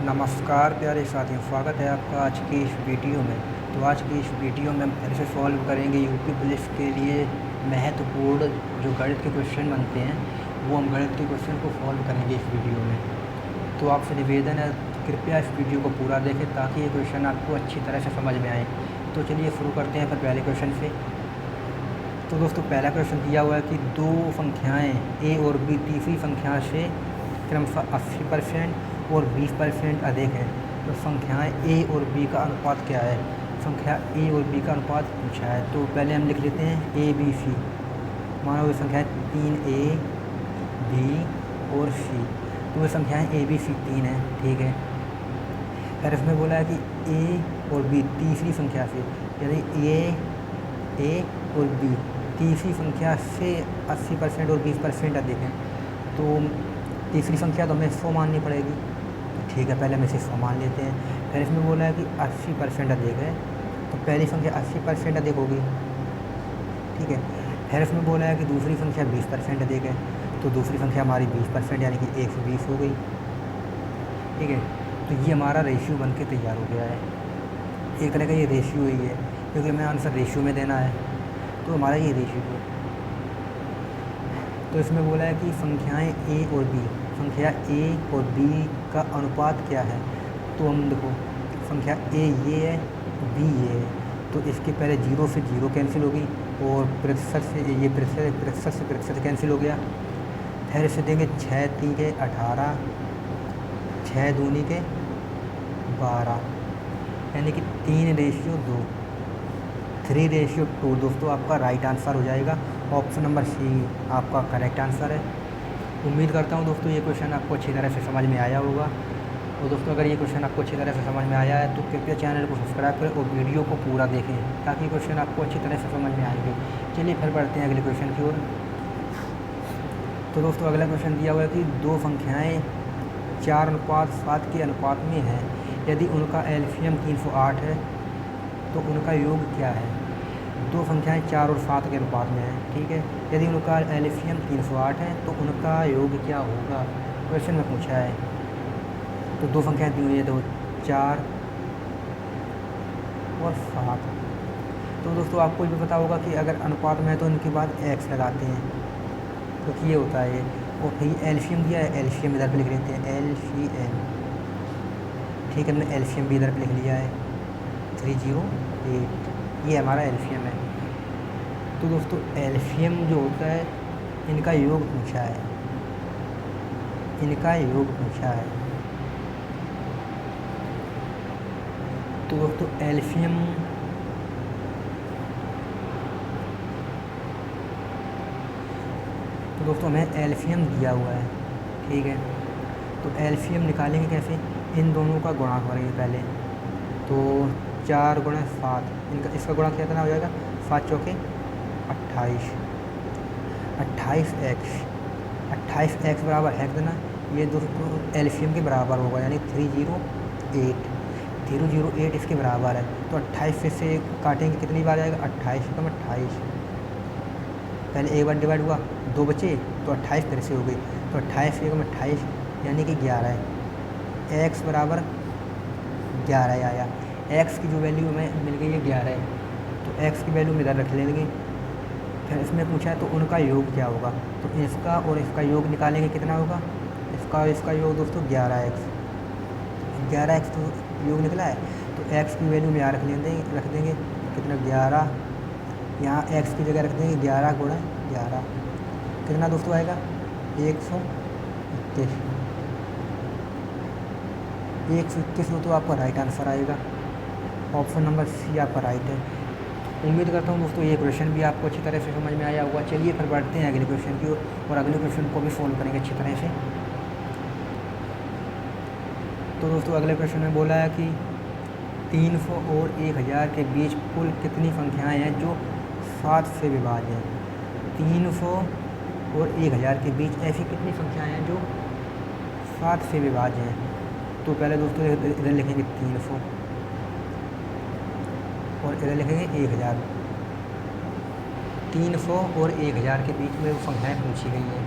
नमस्कार प्यारे साथियों, स्वागत है आपका आज की इस वीडियो में। तो आज की इस वीडियो में हम फिर से सॉल्व करेंगे यूपी पुलिस के लिए महत्वपूर्ण जो गणित के क्वेश्चन बनते हैं, वो हम गणित के क्वेश्चन को सॉल्व करेंगे इस वीडियो में। तो आपसे निवेदन है, कृपया इस वीडियो को पूरा देखें ताकि ये क्वेश्चन आपको अच्छी तरह से समझ में आए। तो चलिए शुरू करते हैं फिर पहले क्वेश्चन से। तो दोस्तों, पहला क्वेश्चन दिया हुआ है कि दो संख्याएँ ए और बी तीसरी संख्या से क्रमशः 80% और 20% अधिक है, तो संख्याएँ ए और बी का अनुपात क्या है। संख्या ए और बी का अनुपात पूछा है, तो पहले हम लिख लेते हैं ए बी सी। मानो ये संख्याएँ 3A बी और सी, तो ये संख्याएँ ए बी सी 3 है, ठीक है। फिर इसमें बोला है कि ए और बी तीसरी संख्या से, यानी ए और बी तीसरी संख्या से 80% और 20% अधिक है, तो तीसरी संख्या तो हमें 100 माननी पड़ेगी। ठीक है, पहले हम इसे 100 मान लेते हैं। फिर इसमें बोला है कि 80% अधिक है, तो पहली संख्या 80% अधिक होगी, ठीक है। फिर इसमें बोला है कि दूसरी संख्या 20% अधिक है, तो दूसरी संख्या हमारी 20% यानी कि 120 हो गई, ठीक है। तो ये हमारा रेशियो बन के तैयार हो गया है। एक तरह का ये रेशियो ही है, क्योंकि हमें आंसर रेशियो में देना है, तो हमारा ये रेशियो है। तो इसमें बोला है कि संख्याएँ ए और बी, संख्या ए और बी का अनुपात क्या है। तो हम देखो, संख्या ए ये है, बी ये है, तो इसके पहले 0 से 0 कैंसिल होगी और प्रतिशत से ये प्रतिशत कैंसिल हो गया। फिर इसे देंगे 6 3 के 18, 6 दूनी के 12, यानी कि 3:2, 3:2। दोस्तों, आपका राइट आंसर हो जाएगा ऑप्शन नंबर सी, आपका करेक्ट आंसर है। उम्मीद करता हूँ दोस्तों ये क्वेश्चन आपको अच्छी तरह से समझ में आया होगा। और दोस्तों, अगर ये क्वेश्चन आपको अच्छी तरह से समझ में आया है तो कृपया चैनल को सब्सक्राइब करें और वीडियो को पूरा देखें ताकि क्वेश्चन आपको अच्छी तरह से समझ में आएंगे। चलिए फिर बढ़ते हैं अगले क्वेश्चन की ओर। तो दोस्तों, अगला क्वेश्चन दिया हुआ है कि दो संख्याएँ 4:7 के अनुपात में हैं, यदि उनका एलसीएम 308 है तो उनका योग क्या है। दो संख्याएँ 4 और 7 के अनुपात में हैं, ठीक है। यदि उनका एलसीएम 308 है तो उनका योग क्या होगा, क्वेश्चन में पूछा है। तो दो संख्याएँ दी हुई है, तो 4 और 7। तो दोस्तों, आपको भी पता होगा कि अगर अनुपात में है तो इनके बाद एक्स लगाते हैं, क्योंकि ये होता है। और फिर एलसीएम दिया है, एलसीएम इधर पे लिख लेते हैं, एलसीएम, ठीक है। हमने एलसीएम भी इधर पे लिख लिया है, 308, ये हमारा एलसीएम है। तो दोस्तों, एलसीएम जो होता है, इनका योग पूछा है, इनका योग पूछा है। तो दोस्तों, एलसीएम तो दोस्तों हमें एलसीएम दिया हुआ है, ठीक है। तो एलसीएम निकालेंगे कैसे, इन दोनों का गुणा करेंगे पहले। तो 4 × 7, इनका इसका गुणा कितना हो जाएगा, 7 चौके 28, 28x बराबर है कितना, ये दोस्तों एलसीएम के बराबर होगा, यानी 308 इसके बराबर है। तो 28 से काटेंगे, कितनी बार जाएगा, 28 कम 28, पहले एक बार डिवाइड हुआ, 2 बचे, तो 28 फिर से हो गई, तो 28 एकम 28 यानी कि 11 है। x बराबर 11 आया, x की जो वैल्यू हमें मिल गई है 11 है, तो x की वैल्यू में इधर रख लेंगे। फिर इसमें पूछा है तो उनका योग क्या होगा, तो इसका और इसका योग निकालेंगे, कितना होगा, इसका और इसका योग दोस्तों 11x तो योग निकला है, तो x की वैल्यू में यहाँ रख देंगे, कितना 11, यहाँ x की जगह रख देंगे 11 × 11, कितना दोस्तों आएगा, 121। 121 तो आपका राइट आंसर आएगा, ऑप्शन नंबर सी आपका राइट है। उम्मीद करता हूँ दोस्तों ये क्वेश्चन भी आपको अच्छी तरह से समझ में आया होगा। चलिए फिर बढ़ते हैं अगले क्वेश्चन की ओर और अगले क्वेश्चन को भी सॉल्व करेंगे अच्छी तरह से। तो दोस्तों, अगले क्वेश्चन में बोला है कि 300 और 1000 के बीच कुल कितनी संख्याएँ हैं जो 7 से विभाज्य हैं। 300 और 1000 के बीच ऐसी कितनी संख्याएँ हैं जो 7 से विभाज्य हैं। तो पहले दोस्तों इधर लिखेंगे 300 और इधर लिखेंगे 1000। 300 और 1000 के बीच में संख्याएँ पूछी गई हैं।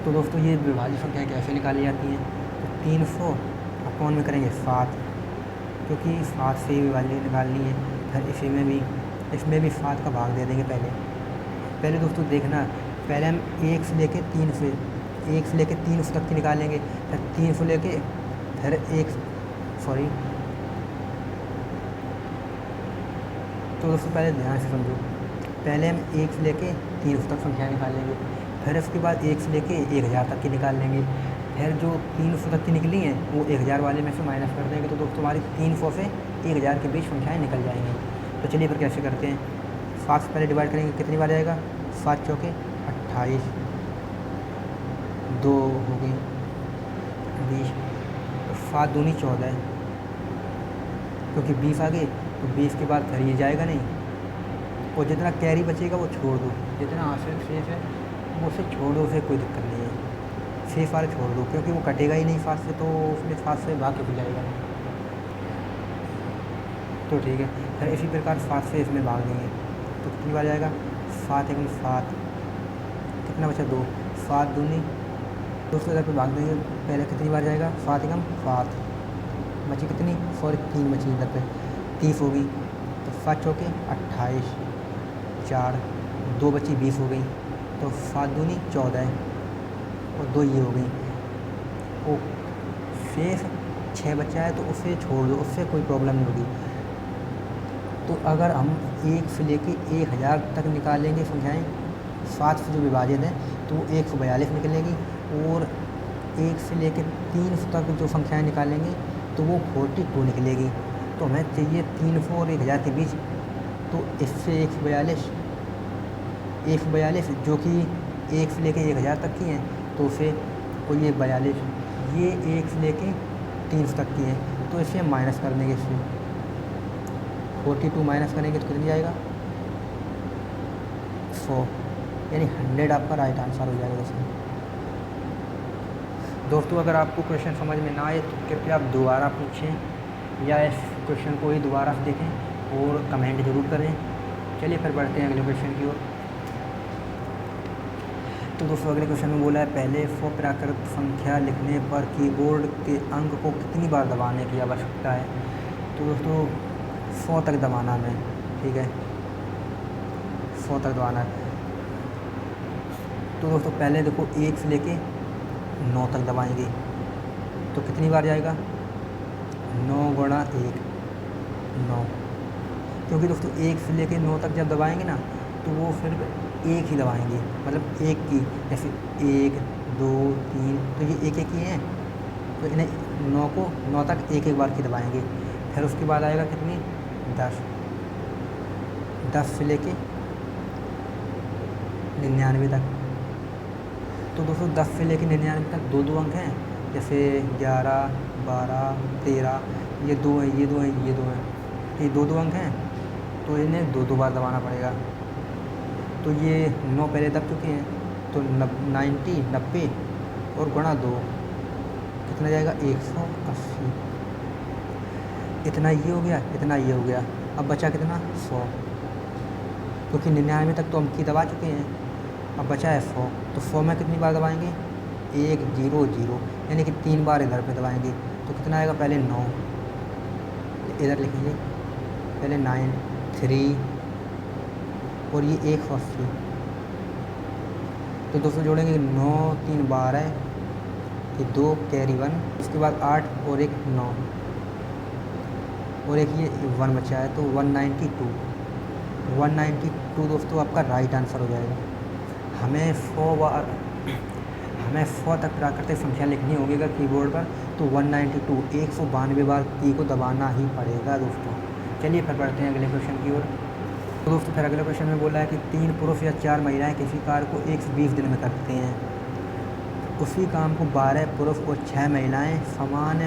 तो दोस्तों ये विभाज्य संख्या कैसे निकाली जाती हैं? तो 300 अपॉन में करेंगे 7, क्योंकि 7 से ही विभाज्य निकालनी है। फिर इसमें भी 7 का भाग दे देंगे। पहले दोस्तों देखना, पहले हम 1 से लेके 300 तक की निकालेंगे, फिर 300 लेके फिर तो दोस्तों पहले ध्यान से समझो। पहले हम 1 से लेके 300 तक संख्या निकालेंगे, फिर उसके बाद 1 से लेके 1000 तक की निकाल लेंगे। फिर जो 300 तक की निकली हैं वो 1000 वाले में से माइनस कर देंगे, तो दोस्तों हमारी 300 से 1000 के बीच संख्याएँ निकल जाएंगी। तो चलिए फिर कैसे करते हैं। 7 से पहले डिवाइड करेंगे, कितनी बार आएगा? 7 चौके 28, 2 हो गई 20, 7 दूनी 14, क्योंकि 20 आ गए तो 20 के बाद फिर ये जाएगा नहीं, और जितना कैरी बचेगा वो छोड़ दो, जितना आंसर शेष है वो उसे छोड़ दो, उसे कोई दिक्कत नहीं है। शेष वाले छोड़ दो, क्योंकि वो कटेगा ही नहीं 7 से, तो उसमें 7 से भाग के जाएगा नहीं। तो ठीक है, फिर इसी प्रकार 7 से इसमें भाग देंगे, तो कितनी बार जाएगा? 7 एकम 7, कितना बचा? 2, 7 दूनी दोस्तों इधर पे भाग देंगे, पहले कितनी बार जाएगा? 7 एकम 7, बची कितनी? 3 बची इधर पे, 30 होगी। तो 7 चौके 28, 4, 2 बची 20 हो गई, तो 7 दूनी 14 और 2 ये हो गई। ओ शेष 6 बचा है, तो उसे छोड़ दो, उससे कोई प्रॉब्लम नहीं होगी। तो अगर हम 1 से लेके 1000 तक निकालेंगे संख्याएँ 7 से जो विभाजित है, तो वो 142 निकलेगी, और 1 से लेके 300 तक जो संख्याएँ निकालेंगे तो वो 42 निकलेगी। तो हमें चाहिए 300 और 1000 के बीच, तो इससे 142 जो कि 1 से लेके 1000 तक की हैं, तो उसे और ये 42 ये 1 से लेके 300 तक की हैं, तो इसे माइनस कर देंगे। इससे 42 माइनस करेंगे तो कितनी आएगा? 100, यानी 100 आपका राइट आंसर हो जाएगा इसमें। दोस्तों अगर आपको क्वेश्चन समझ में ना आए तो कृपया आप दोबारा पूछें या इस क्वेश्चन को ही दोबारा से देखें और कमेंट ज़रूर करें। चलिए फिर बढ़ते हैं अगले क्वेश्चन की ओर। तो दोस्तों अगले क्वेश्चन में बोला है, पहले 100 प्राकृत संख्या लिखने पर कीबोर्ड के अंक को कितनी बार दबाने की आवश्यकता है? तो दोस्तों 100 तक दबाना है, ठीक है, 100 तक दबाना है। तो दोस्तों पहले देखो 1 से लेके 9 तक दबाएंगे, तो कितनी बार जाएगा? 9 गुणा 1, 9, क्योंकि दोस्तों 1 से लेके 9 तक जब दबाएंगे ना, तो वो फिर 1 ही दबाएंगे, मतलब 1 की, जैसे 1, 2, 3, तो ये 1 ही हैं, तो इन्हें 9 तक एक बार की दबाएंगे। फिर उसके बाद आएगा कितनी? 10 से लेके 99 तक। तो दोस्तों 10 से लेके 99 तक 2 अंक हैं, जैसे 11, 12, 13, ये 2 हैं, ये 2 हैं, ये 2 हैं, ये 2 अंक हैं, तो इन्हें 2 बार दबाना पड़ेगा। तो ये 9 पहले दब चुके हैं, तो 90 और गुणा 2 कितना जाएगा? 180। इतना ये हो गया, इतना ये हो गया, अब बचा कितना? 100, क्योंकि 99 तक तो हम की दबा चुके हैं, अब बचा है 100। तो 100 में कितनी बार दबाएंगे? 1, 0, 0, यानी कि 3 बार इधर पे दबाएंगे, तो कितना आएगा? पहले 9 इधर लिखिए, पहले 9, 3 और ये 180। तो दोस्तों जोड़ेंगे 9, 3, 12, ये 2 कैरी 1, उसके बाद 8 और एक 9 और एक ये 1 बचा है, तो 192 दोस्तों आपका राइट आंसर हो जाएगा। हमें 100 तक प्राकृतिक संख्या लिखनी होगी अगर कीबोर्ड पर, तो 192 बार की को दबाना ही पड़ेगा दोस्तों। चलिए फिर बढ़ते हैं अगले क्वेश्चन की ओर। तो दोस्तों फिर अगले क्वेश्चन में बोला है कि 3 पुरुष या 4 महिलाएं किसी कार्य को 120 दिन में करते हैं, उसी काम को 12 पुरुष और 6 महिलाएं समान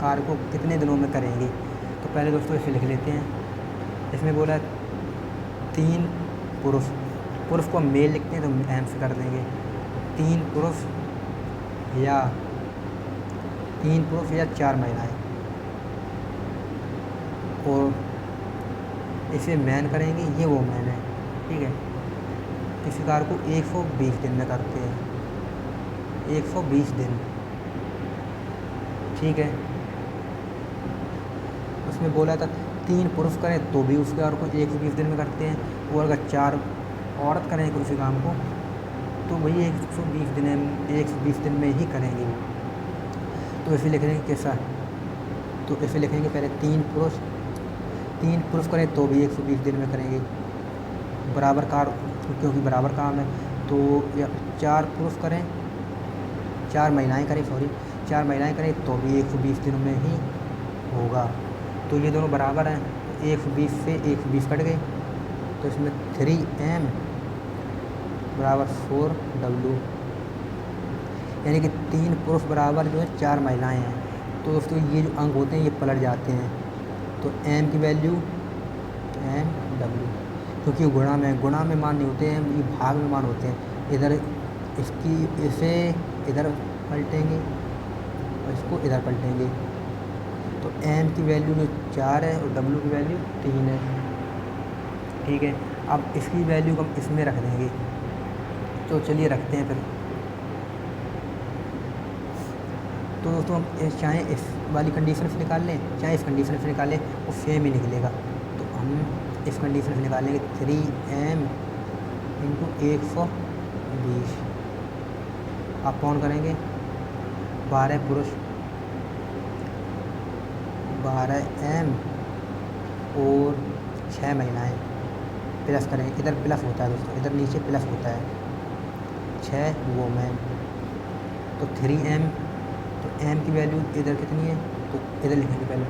कार्य को कितने दिनों में करेंगी? तो पहले दोस्तों इसे लिख लेते हैं। इसमें बोला है 3 पुरुष को हम मेल लिखते हैं तो एम से कर देंगे, 3 पुरुष या 4 महिलाएं, और इसे मैन करेंगे, ये वो मैन है, ठीक है, किसी कार्य को 120 दिन में करते हैं। 120 दिन, ठीक है। उसमें बोला था 3 पुरुष करें तो भी उसके और को 120 दिन में करते हैं, और अगर 4 औरत करें उसी काम को तो वही 120 दिन में ही करेंगे वो। तो ऐसे लिख देंगे कैसा, तो ऐसे लिखेंगे पहले 3 पुरुष करें तो भी 120 दिन में करेंगे, बराबर कार क्योंकि बराबर काम है। तो या 4 पुरुष करें 4 महिलाएं करें 4 महिलाएं करें तो भी 120 दिन में ही होगा। तो ये दोनों बराबर हैं, 120 से 120 कट गए, तो इसमें 3m बराबर 4w, यानी कि 3 पुरुष बराबर जो है 4 महिलाएं हैं। तो दोस्तों ये जो अंक होते हैं ये पलट जाते हैं, तो m की वैल्यू mw, क्योंकि गुणा में मान नहीं होते हैं, ये भाग में मान होते हैं। इधर इसे इधर पलटेंगे और इसको इधर पलटेंगे, तो m की वैल्यू जो 4 है और w की वैल्यू 3 है, ठीक है। अब इसकी वैल्यू हम इसमें रख देंगे, तो चलिए रखते हैं फिर। तो दोस्तों हम चाहे इस वाली कंडीशन से निकाल लें चाहे इस कंडीशन से निकालें, वो सेम ही निकलेगा। तो हम इस कंडीशन से निकालेंगे 3m इंटू 120 अपॉन करेंगे 12 पुरुष 12m और 6 महिलाएं, प्लस करेंगे, इधर प्लस होता है दोस्तों, इधर नीचे प्लस होता है, 6 वोमेन, तो 3m, तो m की वैल्यू इधर कितनी है, तो इधर लिखेंगे, पहले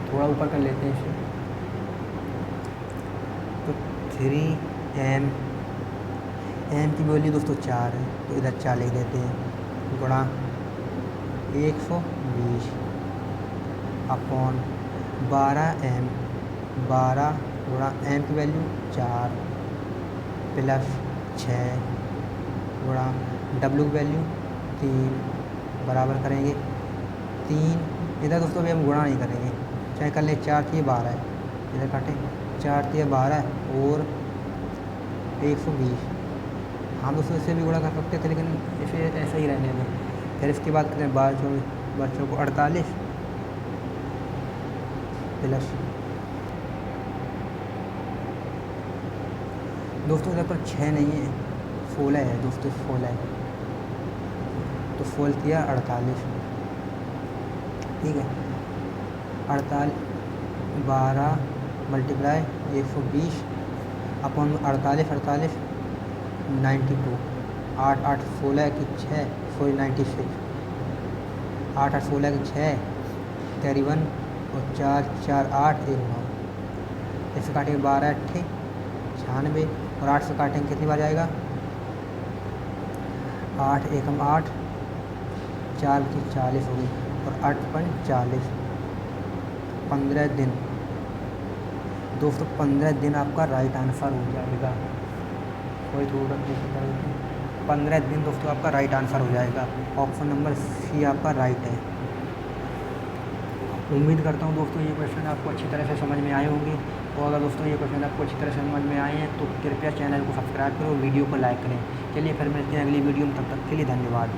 थोड़ा ऊपर कर लेते हैं इसे, तो 3m, m की वैल्यू दोस्तों 4 है, तो इधर 4 लिख देते हैं, गुणा 120 अपॉन 12m, 12 गुणा m की वैल्यू 4 प्लस 6 गुणा w की वैल्यू 3 बराबर करेंगे 3, इधर दोस्तों अभी हम गुणा नहीं करेंगे, चाहे कर लें 4 3 12 है, इधर काटें 4 3 12 और 120, हम दोस्तों इससे भी गुणा कर सकते थे लेकिन इसे ऐसा ही रहने दें। फिर इसके बाद करें 12 को 48 प्लस, दोस्तों इधर पर 6 नहीं है 16 है दोस्तों, 16 है, तो 16 किया 48, ठीक है। 48 12 मल्टीप्लाई 120 अपॉन 48 92, 8 8 16 की 6 96, 8 8 16 की 6 कैरी 1 और 4 4 8 1 9, इससे काटेंगे 12 8 96 और 8 से काटेंगे कितनी बार जाएगा, 8 एकम 8 4 की 40 होगी और 8 पंच 40, 15 दिन दोस्तों, 15 दिन आपका राइट आंसर हो जाएगा, कोई ज़रूरत नहीं, 15 दिन दोस्तों आपका राइट आंसर हो जाएगा। ऑप्शन नंबर सी आपका राइट है। उम्मीद करता हूँ दोस्तों ये क्वेश्चन आपको अच्छी तरह से समझ में आए होंगे, और अगर दोस्तों ये क्वेश्चन आपको अच्छी तरह से समझ में आए हैं तो कृपया चैनल को सब्सक्राइब करो, वीडियो को लाइक करें। चलिए फिर मिलते हैं अगली वीडियो में, तब तक के लिए धन्यवाद।